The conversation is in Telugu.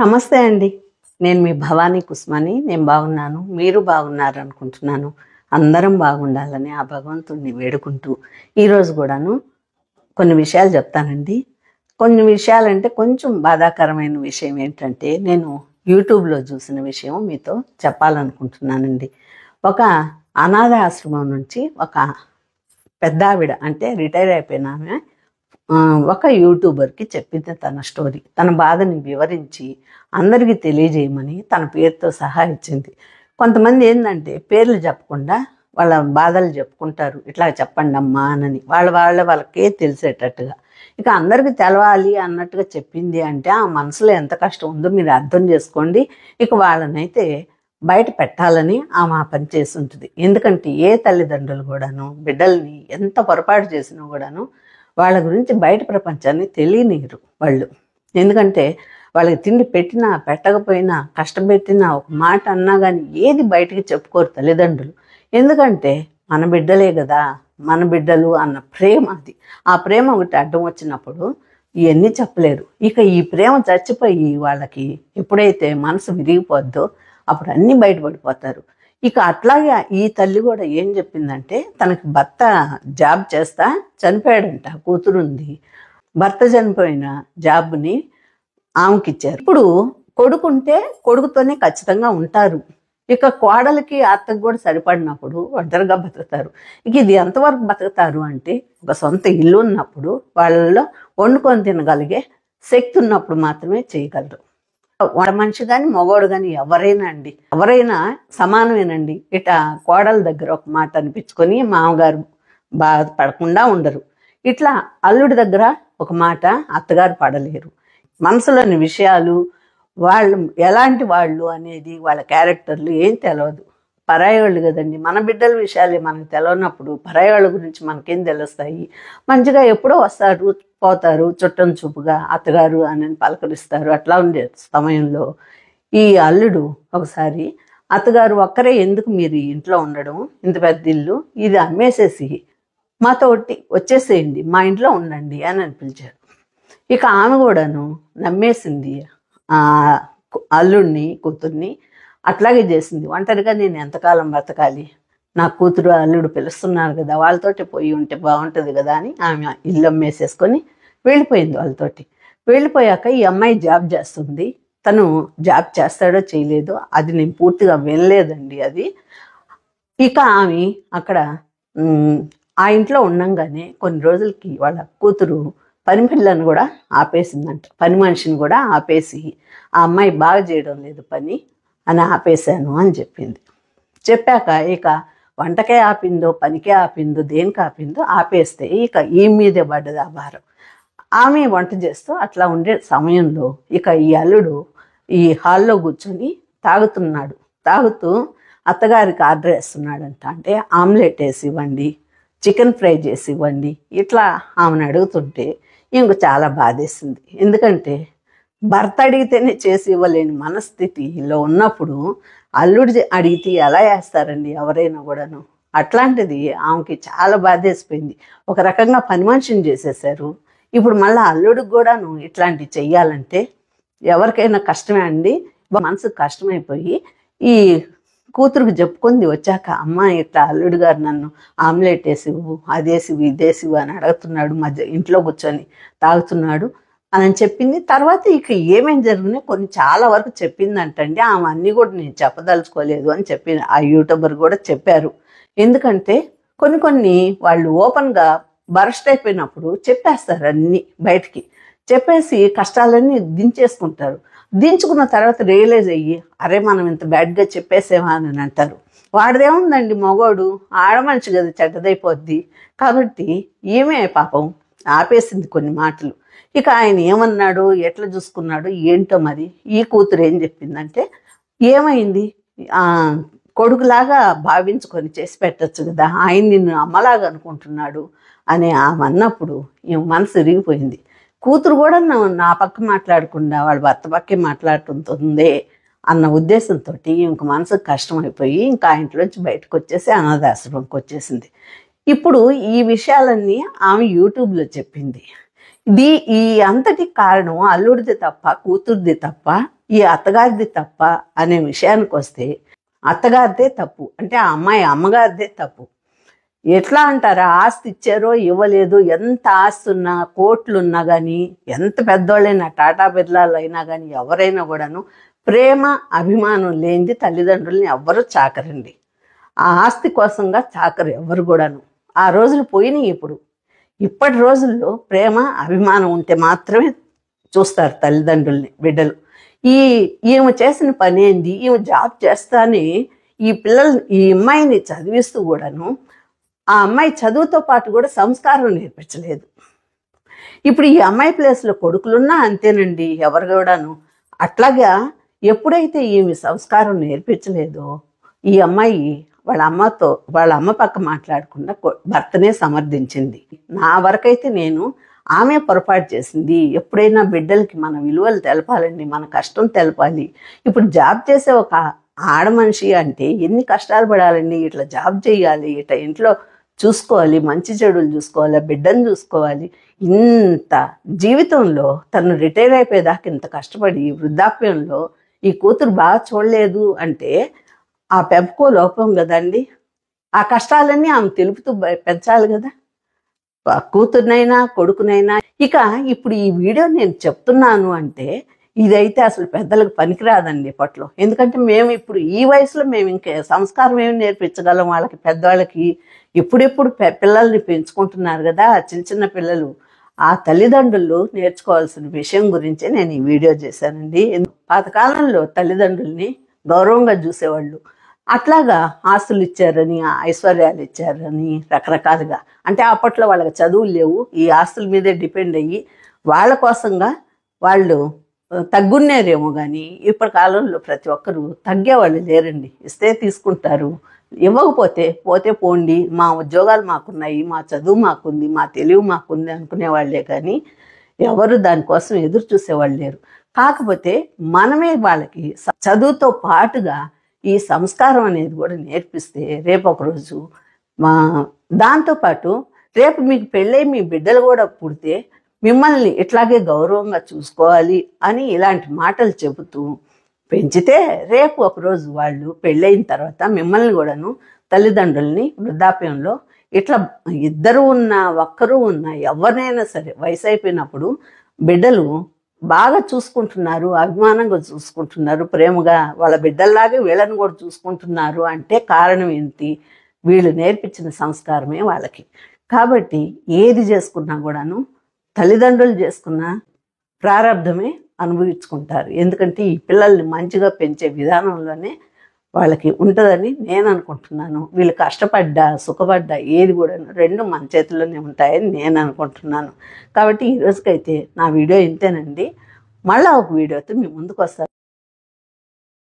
నమస్తే అండి. నేను మీ భవానీ కుస్మాని. నేను బాగున్నాను. మీరు బాగున్నారనుకుంటున్నాను. అందరం బాగుండాలని ఆ భగవంతుడిని వేడుకుంటూ ఈరోజు కూడాను కొన్ని విషయాలు చెప్తానండి. కొన్ని విషయాలంటే కొంచెం బాధాకరమైన విషయం ఏంటంటే నేను యూట్యూబ్లో చూసిన విషయం మీతో చెప్పాలనుకుంటున్నానండి. ఒక అనాథ ఆశ్రమం నుంచి ఒక పెద్ద ఆవిడ అంటే రిటైర్ అయిపోయిన ఆమె ఒక యూట్యూబర్కి చెప్పింది తన స్టోరీ. తన బాధని వివరించి అందరికీ తెలియజేయమని తన పేరుతో సహా ఇచ్చింది. కొంతమంది ఏంటంటే పేర్లు చెప్పకుండా వాళ్ళ బాధలు చెప్పుకుంటారు. ఇట్లా చెప్పండి అమ్మా అని వాళ్ళకే తెలిసేటట్టుగా. ఇక అందరికీ తెలవాలి అన్నట్టుగా చెప్పింది అంటే ఆ మనసులో ఎంత కష్టం ఉందో మీరు అర్థం చేసుకోండి. ఇక వాళ్ళనైతే బయట పెట్టాలని ఆమె ఆ పని చేసి ఉంటుంది. ఎందుకంటే ఏ తల్లిదండ్రులు కూడాను బిడ్డల్ని ఎంత పొరపాటు చేసినా కూడాను వాళ్ళ గురించి బయట ప్రపంచాన్ని తెలియనియరు వాళ్ళు. ఎందుకంటే వాళ్ళకి తిండి పెట్టినా పెట్టకపోయినా కష్టపెట్టినా ఒక మాట అన్నా కానీ ఏది బయటికి చెప్పుకోరు తల్లిదండ్రులు. ఎందుకంటే మన బిడ్డలే కదా, మన బిడ్డలు అన్న ప్రేమ అది. ఆ ప్రేమ ఒకటి అడ్డం వచ్చినప్పుడు ఇవన్నీ చెప్పలేరు. ఇక ఈ ప్రేమ చచ్చిపోయి వాళ్ళకి ఎప్పుడైతే మనసు విరిగిపోద్దో అప్పుడు అన్నీ బయటపడిపోతారు. ఇక అట్లాగే ఈ తల్లి కూడా ఏం చెప్పిందంటే తనకి భర్త జాబ్ చేస్తా చనిపోయాడంట. కూతురుంది. భర్త చనిపోయిన జాబ్ని ఆమెకి ఇచ్చారు. ఇప్పుడు కొడుకుంటే కొడుకుతోనే ఖచ్చితంగా ఉంటారు. ఇక కోడలికి అత్తకు కూడా సరిపడినప్పుడు ఒంటరిగా బతుకుతారు. ఇక ఇది ఎంతవరకు బతుకుతారు అంటే ఒక సొంత ఇల్లు ఉన్నప్పుడు వాళ్ళలో వండుకొని తినగలిగే శక్తి ఉన్నప్పుడు మాత్రమే చేయగలరు. వాడ మనిషి కానీ మగవాడు కానీ ఎవరైనా సమానమేనండి. ఇట కోడల దగ్గర ఒక మాట అనిపించుకొని మామగారు బాధపడకుండా ఉండరు. ఇట్లా అల్లుడి దగ్గర ఒక మాట అత్తగారు పడలేరు. మనసులోని విషయాలు వాళ్ళు ఎలాంటి వాళ్ళు అనేది వాళ్ళ క్యారెక్టర్లు ఏం తెలియదు. పరాయి వాళ్ళు కదండి. మన బిడ్డల విషయాలే మనకు తెలియనప్పుడు పరాయి వాళ్ళ గురించి మనకేం తెలుస్తాయి? మంచిగా ఎప్పుడో వస్తారు పోతారు, చుట్టం చూపుగా అత్తగారు అని పలకరిస్తారు. అట్లా ఉండే సమయంలో ఈ అల్లుడు ఒకసారి అత్తగారు ఒక్కరే ఎందుకు మీరు ఇంట్లో ఉండడం, ఇంత పెద్ద ఇల్లు ఇది అమ్మేసేసి మాతోటి వచ్చేసేయండి, మా ఇంట్లో ఉండండి అని పిలిచారు. ఇక ఆమె కూడాను నమ్మేసింది అల్లుడిని కూతుర్ని. అట్లాగే చేసింది. ఒంటరిగా నేను ఎంతకాలం బతకాలి, నా కూతురు అల్లుడు పిలుస్తున్నారు కదా, వాళ్ళతోటి పోయి ఉంటే బాగుంటుంది కదా అని ఆమె ఇల్లు అమ్మేసేసుకొని వెళ్ళిపోయింది వాళ్ళతోటి. వెళ్ళిపోయాక ఈ అమ్మాయి జాబ్ చేస్తుంది. తను జాబ్ చేస్తాడో చేయలేదో అది నేను పూర్తిగా వినలేదండి అది. ఇక ఆమె అక్కడ ఆ ఇంట్లో ఉండంగానే కొన్ని రోజులకి వాళ్ళ కూతురు పని పిల్లను కూడా ఆపేసిందంట. పని మనిషిని కూడా ఆపేసి ఆ అమ్మాయి బాగా చేయడం లేదు పని అని ఆపేశాను అని చెప్పింది. చెప్పాక ఇక వంటకే ఆపిందో పనికే ఆపిందో దేనికి ఆపిందో ఆపేస్తే ఇక ఈ మీదే పడ్డది ఆ భారం. ఆమె వంట చేస్తూ అట్లా ఉండే సమయంలో ఇక ఈ అల్లుడు ఈ హాల్లో కూర్చొని తాగుతూ అత్తగారికి ఆర్డర్ వేస్తున్నాడంట. అంటే ఆమ్లెట్ వేసి ఇవ్వండి, చికెన్ ఫ్రై చేసి ఇవ్వండి, ఇట్లా ఆమెను అడుగుతుంటే ఇంక చాలా బాధేసింది. ఎందుకంటే భర్త అడిగితేనే చేసి ఇవ్వలేని మనస్థితిలో ఉన్నప్పుడు అల్లుడు అడిగితే ఎలా వేస్తారండి ఎవరైనా కూడాను. అట్లాంటిది ఆమెకి చాలా బాధేసిపోయింది. ఒక రకంగా పని మనిషిని చేసేసారు. ఇప్పుడు మళ్ళీ అల్లుడికి కూడాను ఇట్లాంటివి చెయ్యాలంటే ఎవరికైనా కష్టమే అండి. మనసుకు కష్టమైపోయి ఈ కూతురుకు చెప్పుకుంది వచ్చాక, అమ్మ ఇట్లా అల్లుడు గారు నన్ను ఆమ్లెట్ వేసివ్వు, అదేసివు ఇదేసివు అని అడుగుతున్నాడు, మధ్య ఇంట్లో కూర్చొని తాగుతున్నాడు అని చెప్పింది. తర్వాత ఇక ఏమేం జరిగినాయి కొన్ని చాలా వరకు చెప్పిందంటండి. ఆమె అన్నీ కూడా నేను చెప్పదలుచుకోలేదు అని చెప్పింది. ఆ యూట్యూబర్ కూడా చెప్పారు. ఎందుకంటే కొన్ని వాళ్ళు ఓపెన్గా బరస్ట్ అయిపోయినప్పుడు చెప్పేస్తారు అన్నీ బయటికి. చెప్పేసి కష్టాలన్నీ దించేసుకుంటారు. దించుకున్న తర్వాత రియలైజ్ అయ్యి అరే మనం ఇంత బ్యాడ్గా చెప్పేసేమా అని అంటారు. వాడిదేముందండి, మగవాడు ఆడమనిషి కదా, చెడ్డదైపోద్ది. కాబట్టి ఈమె పాపం ఆపేసింది కొన్ని మాటలు. ఇక ఆయన ఏమన్నాడు, ఎట్లా చూసుకున్నాడు ఏంటో. మరి ఈ కూతురు ఏం చెప్పిందంటే ఏమైంది, కొడుకులాగా భావించుకొని చేసి పెట్టచ్చు కదా, ఆయన నిన్ను అమ్మలాగా అనుకుంటున్నాడు అని ఆమె అన్నప్పుడు ఈమె మనసు విరిగిపోయింది. కూతురు కూడా నా పక్క మాట్లాడకుండా వాళ్ళ భర్త పక్కే మాట్లాడుతుందే అన్న ఉద్దేశంతో ఇంక మనసుకు కష్టమైపోయి ఇంకా ఆ ఇంట్లోంచి బయటకు వచ్చేసి అనాథాశ్రమంకి వచ్చేసింది. ఇప్పుడు ఈ విషయాలన్నీ ఆమె యూట్యూబ్లో చెప్పింది. ఈ అంతటి కారణం అల్లుడిది తప్ప, కూతురుది తప్ప, ఈ అత్తగారిది తప్ప అనే విషయానికి వస్తే అత్తగారిదే తప్పు, అంటే ఆ అమ్మాయి అమ్మగారిదే తప్పు. ఎట్లా అంటారా, ఆస్తి ఇచ్చారో ఇవ్వలేదు, ఎంత ఆస్తి ఉన్నా, కోట్లున్నా కానీ, ఎంత పెద్దోళ్ళైనా, టాటా బిర్లాలు అయినా కానీ, ఎవరైనా కూడాను ప్రేమ అభిమానం లేనిది తల్లిదండ్రుల్ని ఎవ్వరూ చాకరండి. ఆ ఆస్తి కోసంగా చాకరు ఎవరు కూడాను. ఆ రోజులు పోయినాయి. ఇప్పటి రోజుల్లో ప్రేమ అభిమానం ఉంటే మాత్రమే చూస్తారు తల్లిదండ్రుల్ని బిడ్డలు. ఈమె చేసిన పని ఏంది, ఈమె జాబ్ చేస్తానే ఈ అమ్మాయిని చదివిస్తూ కూడాను ఆ అమ్మాయి చదువుతో పాటు కూడా సంస్కారం నేర్పించలేదు. ఇప్పుడు ఈ అమ్మాయి ప్లేస్లో కొడుకులున్నా అంతేనండి, ఎవరు కూడాను. అట్లాగా ఎప్పుడైతే ఈమె సంస్కారం నేర్పించలేదో ఈ అమ్మాయి వాళ్ళ అమ్మ పక్క మాట్లాడకుండా భర్తనే సమర్థించింది. నా వరకైతే నేను ఆమె పొరపాటు చేసింది. ఎప్పుడైనా బిడ్డలకి మన విలువలు తెలపాలండి, మన కష్టం తెలపాలి. ఇప్పుడు జాబ్ చేసే ఒక ఆడమనిషి అంటే ఎన్ని కష్టాలు పడాలండి. ఇట్లా జాబ్ చేయాలి, ఇట్లా ఇంట్లో చూసుకోవాలి, మంచి చెడులు చూసుకోవాలి, బిడ్డను చూసుకోవాలి. ఇంత జీవితంలో తను రిటైర్ అయిపోయేదాకా ఇంత కష్టపడి వృద్ధాప్యంలో ఈ కూతురు బాగా చూడలేదు అంటే ఆ పెంపకో లోపం కదండి. ఆ కష్టాలన్నీ ఆమె తెలుపుతూ పెంచాలి కదా, కూతురునైనా కొడుకునైనా. ఇప్పుడు ఈ వీడియో నేను చెప్తున్నాను అంటే ఇదైతే అసలు పెద్దలకు పనికిరాదండి ఇప్పట్లో. ఎందుకంటే మేము ఇప్పుడు ఈ వయసులో మేము ఇంకే సంస్కారం ఏమి నేర్పించగలం వాళ్ళకి, పెద్దవాళ్ళకి. ఇప్పుడిప్పుడు పిల్లల్ని పెంచుకుంటున్నారు కదా చిన్న చిన్న పిల్లలు. ఆ తల్లిదండ్రులు నేర్చుకోవాల్సిన విషయం గురించే నేను ఈ వీడియో చేశానండి. పాతకాలంలో తల్లిదండ్రుల్ని గౌరవంగా చూసేవాళ్ళు. అట్లాగా ఆస్తులు ఇచ్చారని, ఐశ్వర్యాలు ఇచ్చారని రకరకాలుగా, అంటే అప్పట్లో వాళ్ళకి చదువులు లేవు, ఈ ఆస్తుల మీదే డిపెండ్ అయ్యి వాళ్ళ కోసంగా వాళ్ళు తగ్గున్నారేమో. కానీ ఇప్పటి కాలంలో ప్రతి ఒక్కరూ తగ్గేవాళ్ళు లేరండి. ఇస్తే తీసుకుంటారు, ఇవ్వకపోతే పోతే పోండి, మా ఉద్యోగాలు మాకున్నాయి, మా చదువు మాకుంది, మా తెలివి మాకుంది అనుకునేవాళ్లే కానీ ఎవరు దానికోసం ఎదురు చూసేవాళ్ళు లేరు. కాకపోతే మనమే వాళ్ళకి చదువుతో పాటుగా ఈ సంస్కారం అనేది కూడా నేర్పిస్తే రేపు ఒకరోజు దాంతోపాటు రేపు మీకు పెళ్ళై మీ బిడ్డలు కూడా పుడితే మిమ్మల్ని ఇట్లాగే గౌరవంగా చూసుకోవాలి అని ఇలాంటి మాటలు చెబుతూ పెంచితే రేపు ఒకరోజు వాళ్ళు పెళ్ళైన తర్వాత మిమ్మల్ని కూడాను తల్లిదండ్రుల్ని వృద్ధాప్యంలో ఇట్లా ఇద్దరు ఉన్నా ఒక్కరు ఉన్నా ఎవరినైనా సరే వయసు అయిపోయినప్పుడు బిడ్డలు బాగా చూసుకుంటున్నారు, అభిమానంగా చూసుకుంటున్నారు, ప్రేమగా వాళ్ళ బిడ్డల్లాగే వీళ్ళని కూడా చూసుకుంటున్నారు అంటే కారణం ఏంటి? వీళ్ళు నేర్పించిన సంస్కారమే వాళ్ళకి. కాబట్టి ఏది చేసుకున్నా కూడాను తల్లిదండ్రులు చేసుకున్న ప్రారంధమే అనుభవించుకుంటారు. ఎందుకంటే ఈ పిల్లల్ని మంచిగా పెంచే విధానంలోనే వాళ్ళకి ఉంటుందని నేను అనుకుంటున్నాను. వీళ్ళు కష్టపడ్డా సుఖపడ్డా ఏది కూడా రెండు మన చేతిలోనే ఉంటాయని నేను అనుకుంటున్నాను. కాబట్టి ఈ రోజుకైతే నా వీడియో ఇంతేనండి. మళ్ళీ ఒక వీడియోతో మీ ముందుకు వస్తాను.